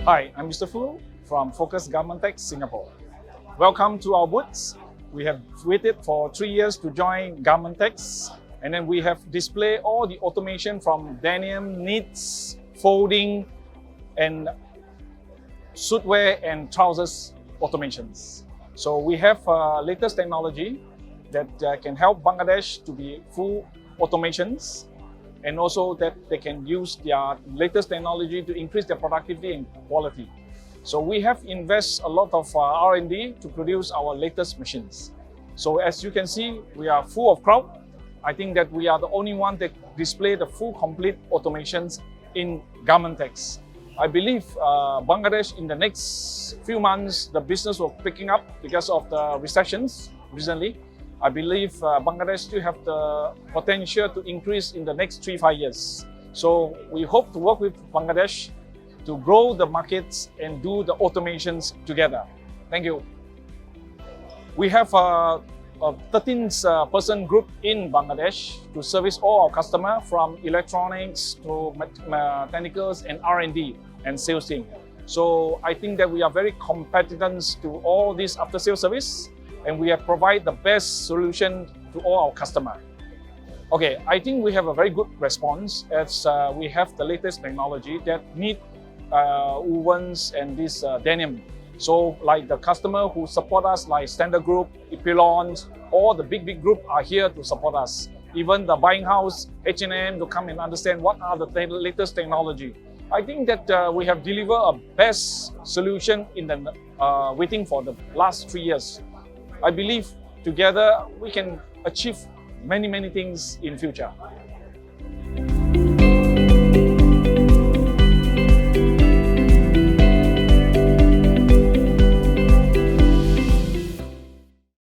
Hi, I'm Mr. Fu from Focus Government Tech Singapore. Welcome to our booths. We have waited for 3 years to join Government Techs, and then we have displayed all the automation from denim, knits, folding, and suitwear and trousers automations. So we have latest technology that can help Bangladesh to be full automations, and also that they can use their latest technology to increase their productivity and quality. So we have invested a lot of R&D to produce our latest machines. So as you can see, we are full of crowd. I think that we are the only one that display the full complete automations in Government Techs. I believe Bangladesh in the next few months, the business will picking up because of the recessions recently. I believe Bangladesh still have the potential to increase in the next 3-5 years. So we hope to work with Bangladesh to grow the markets and do the automations together. Thank you. We have a 13-person group in Bangladesh to service all our customers, from electronics to mechanicals and R&D and sales team. So I think that we are very competent to all this after-sales service, and we have provided the best solution to all our customers. Okay, I think we have a very good response as we have the latest technology that need wovens and this denim. So like the customer who support us, like Standard Group, Epilons, all the big group are here to support us. Even the buying house, H&M, to come and understand what are the latest technology. I think that we have delivered a best solution in the waiting for the last 3 years. I believe together we can achieve many things in future.